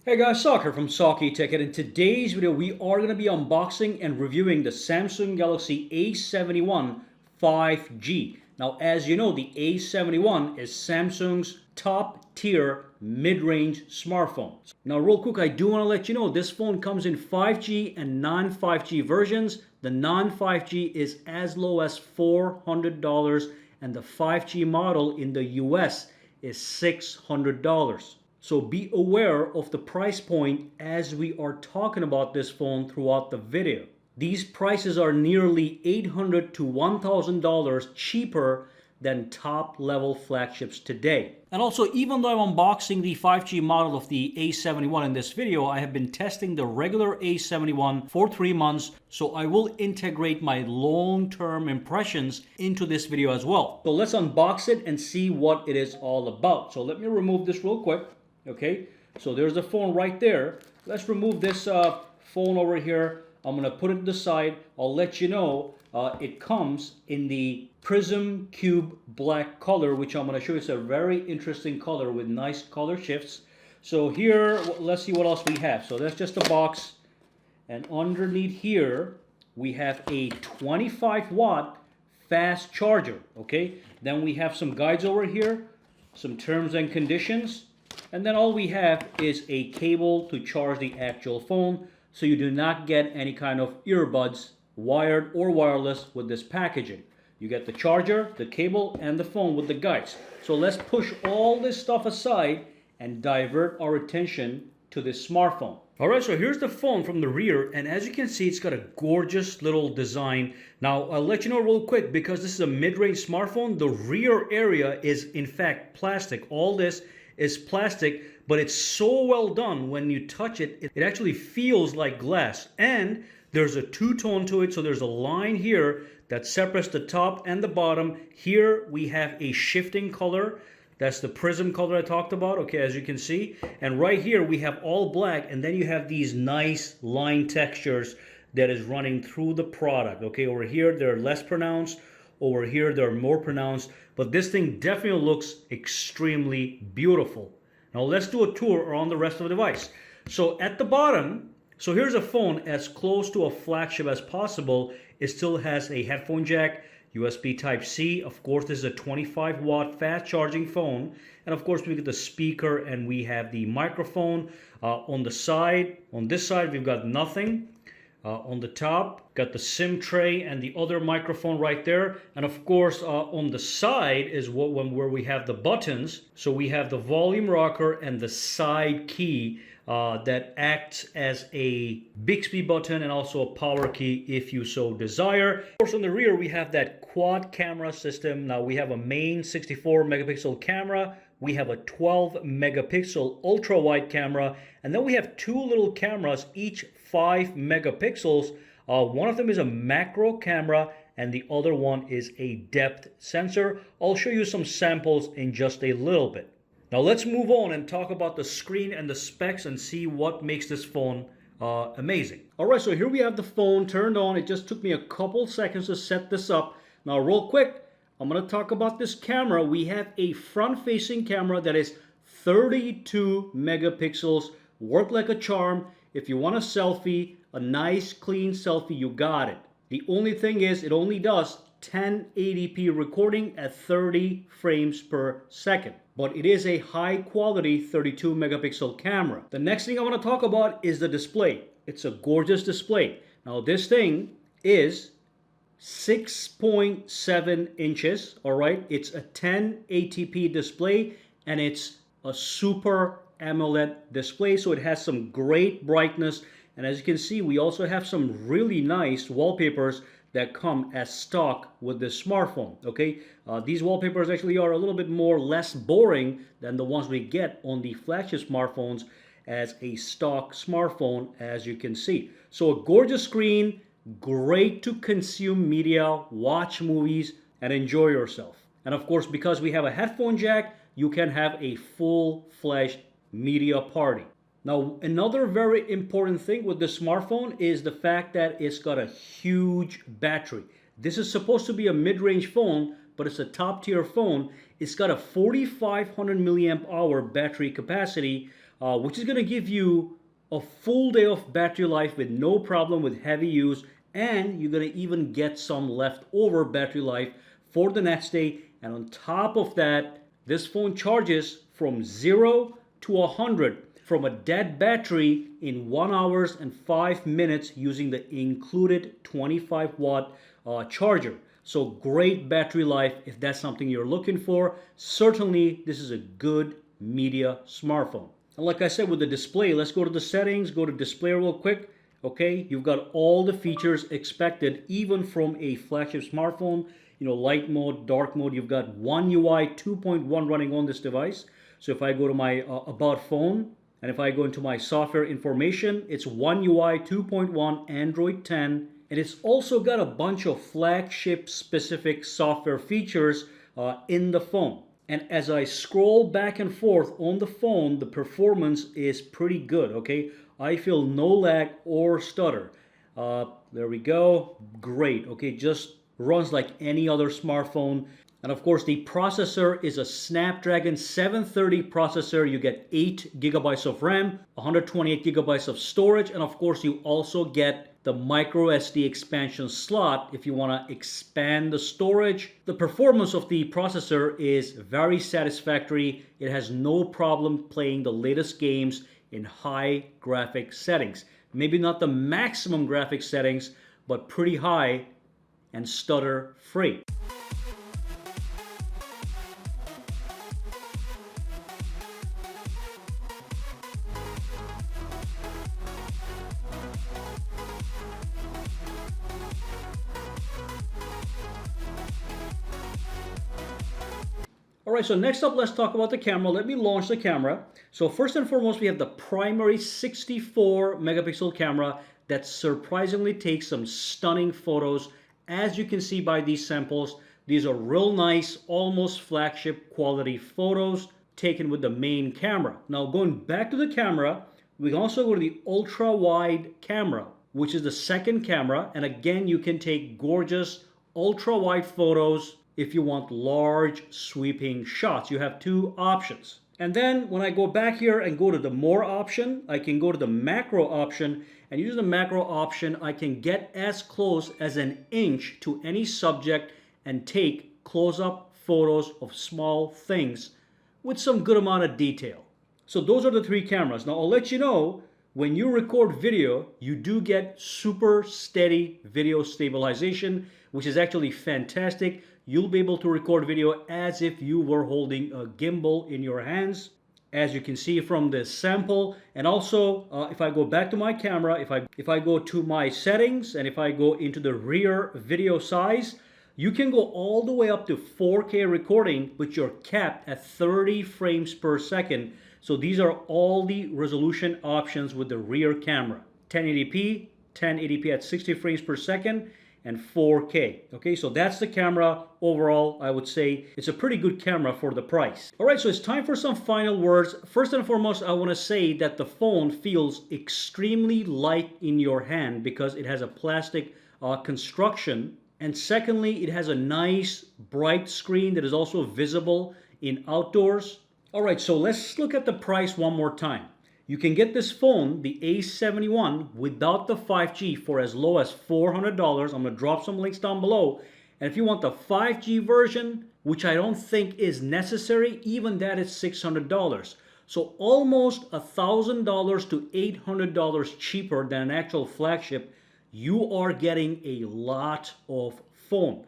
Hey guys, Soccer from SAKITECH, and in today's video we are going to be unboxing and reviewing the Samsung Galaxy A71 5G. Now as you know, the A71 is Samsung's top tier mid-range smartphone. Now real quick, I do want to let you know this phone comes in 5G and non-5G versions. The non-5G is as low as $400 and the 5G model in the US is $600. So be aware of the price point as we are talking about this phone throughout the video. These prices are nearly $800 to $1,000 cheaper than top level flagships today. And also, even though I'm unboxing the 5G model of the A71 in this video, I have been testing the regular A71 for 3 months, so I will integrate my long-term impressions into this video as well. So let's unbox it and see what it is all about. So let me remove this real quick. Okay, so there's the phone right there. Let's remove this phone over here. I'm gonna put it to the side. I'll let you know it comes in the Prism Cube black color, which I'm gonna show you. It's a very interesting color with nice color shifts. So here, let's see what else we have. So that's just a box, and underneath here we have a 25-watt fast charger. Okay, then we have some guides over here, some terms and conditions. And then all we have is a cable to charge the actual phone, so you do not get any kind of earbuds, wired or wireless, with this packaging. You get the charger, the cable, and the phone with the guides. So let's push all this stuff aside and divert our attention to this smartphone. Alright, so here's the phone from the rear, and as you can see, it's got a gorgeous little design. Now, I'll let you know real quick, because this is a mid-range smartphone, the rear area is in fact plastic. All this is plastic, but it's so well done. When you touch it, it actually feels like glass. And there's a two-tone to it, so there's a line here that separates the top and the bottom. Here we have a shifting color. That's the prism color I talked about, okay, as you can see. And right here we have all black, and then you have these nice line textures that is running through the product. Okay, over here they're less pronounced. Over here they're more pronounced, but this thing definitely looks extremely beautiful. Now let's do a tour around the rest of the device. So at the bottom, so here's a phone as close to a flagship as possible. It still has a headphone jack, USB Type-C. Of course, this is a 25-watt fast charging phone. And of course, we get the speaker and we have the microphone. On the side, on this side, we've got nothing. On the top, got the SIM tray and the other microphone right there. And of course, on the side is where we have the buttons. So we have the volume rocker and the side key that acts as a Bixby button and also a power key if you so desire. Of course, on the rear, we have that quad camera system. Now we have a main 64 megapixel camera. We have a 12 megapixel ultra wide camera, and then we have two little cameras, each 5 megapixels. One of them is a macro camera and the other one is a depth sensor. I'll show you some samples in just a little bit. Now let's move on and talk about the screen and the specs and see what makes this phone amazing. Alright, so here we have the phone turned on. It just took me a couple seconds to set this up. Now real quick, I'm going to talk about this camera. We have a front-facing camera that is 32 megapixels. Work like a charm. If you want a selfie, a nice clean selfie, you got it. The only thing is it only does 1080p recording at 30 frames per second. But it is a high-quality 32 megapixel camera. The next thing I want to talk about is the display. It's a gorgeous display. Now this thing is 6.7 inches, all right? It's a 1080p display, and it's a super AMOLED display, so it has some great brightness. And as you can see, we also have some really nice wallpapers that come as stock with this smartphone, okay? These wallpapers actually are a little bit less boring than the ones we get on the flagship smartphones as a stock smartphone, as you can see. So a gorgeous screen, great to consume media, watch movies, and enjoy yourself. And of course, because we have a headphone jack, you can have a full-fledged media party. Now, another very important thing with this smartphone is the fact that it's got a huge battery. This is supposed to be a mid-range phone, but it's a top-tier phone. It's got a 4,500 milliamp hour battery capacity. which is going to give you a full day of battery life with no problem with heavy use, and you're going to even get some leftover battery life for the next day. And on top of that, this phone charges from 0 to 100 from a dead battery in 1 hour and 5 minutes using the included 25-watt charger. So great battery life if that's something you're looking for. Certainly this is a good media smartphone. And like I said with the display, let's go to the settings, go to display real quick. Okay, you've got all the features expected even from a flagship smartphone. You know, light mode, dark mode. You've got One UI 2.1 running on this device. So if I go to my about phone, and if I go into my software information, it's One UI 2.1 Android 10. And it's also got a bunch of flagship specific software features in the phone. And as I scroll back and forth on the phone, the performance is pretty good, okay? I feel no lag or stutter. There we go. Great, okay? Just runs like any other smartphone. And of course, the processor is a Snapdragon 730 processor. You get 8 gigabytes of RAM, 128 gigabytes of storage, and of course, you also get the micro SD expansion slot if you want to expand the storage. The performance of the processor is very satisfactory. It has no problem playing the latest games in high graphics settings. Maybe not the maximum graphics settings, but pretty high and stutter free. Alright, so next up, let's talk about the camera. Let me launch the camera. So first and foremost, we have the primary 64 megapixel camera that surprisingly takes some stunning photos. As you can see by these samples, these are real nice, almost flagship quality photos taken with the main camera. Now going back to the camera, we can also go to the ultra wide camera, which is the second camera. And again, you can take gorgeous ultra wide photos. If you want large sweeping shots, you have two options. And then when I go back here and go to the more option, I can go to the macro option, and using the macro option, I can get as close as an inch to any subject and take close-up photos of small things with some good amount of detail. So those are the three cameras. Now I'll let you know, when you record video, you do get super steady video stabilization, which is actually fantastic. You'll be able to record video as if you were holding a gimbal in your hands, as you can see from this sample. And also, if I go back to my camera, if I go to my settings, and if I go into the rear video size, you can go all the way up to 4K recording, but you're capped at 30 frames per second. So these are all the resolution options with the rear camera. 1080p, 1080p at 60 frames per second, and 4K. Okay, so that's the camera. Overall, I would say it's a pretty good camera for the price. All right, so it's time for some final words. First and foremost, I want to say that the phone feels extremely light in your hand because it has a plastic construction. And secondly, it has a nice bright screen that is also visible in outdoors. All right, so let's look at the price one more time. You can get this phone, the A71, without the 5G for as low as $400. I'm going to drop some links down below. And if you want the 5G version, which I don't think is necessary, even that is $600. So almost $1,000 to $800 cheaper than an actual flagship. You are getting a lot of phone.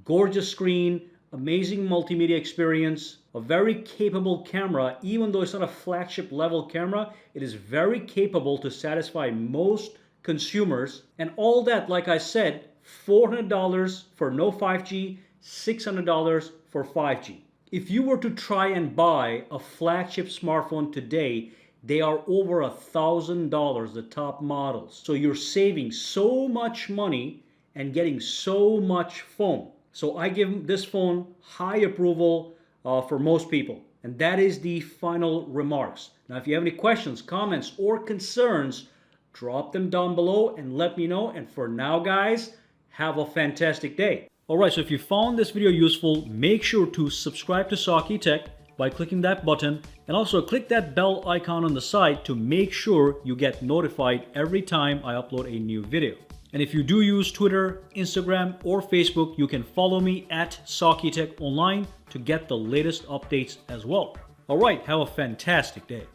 Gorgeous screen, amazing multimedia experience, a very capable camera. Even though it's not a flagship level camera, it is very capable to satisfy most consumers. And all that, like I said, $400 for no 5G, $600 for 5G. If you were to try and buy a flagship smartphone today, they are over $1,000, the top models. So you're saving so much money and getting so much phone. So I give this phone high approval for most people. And that is the final remarks. Now, if you have any questions, comments, or concerns, drop them down below and let me know. And for now, guys, have a fantastic day. All right, so if you found this video useful, make sure to subscribe to SAKITECH by clicking that button, and also click that bell icon on the side to make sure you get notified every time I upload a new video. And if you do use Twitter, Instagram, or Facebook, you can follow me at SAKITECH online to get the latest updates as well. Alright, have a fantastic day.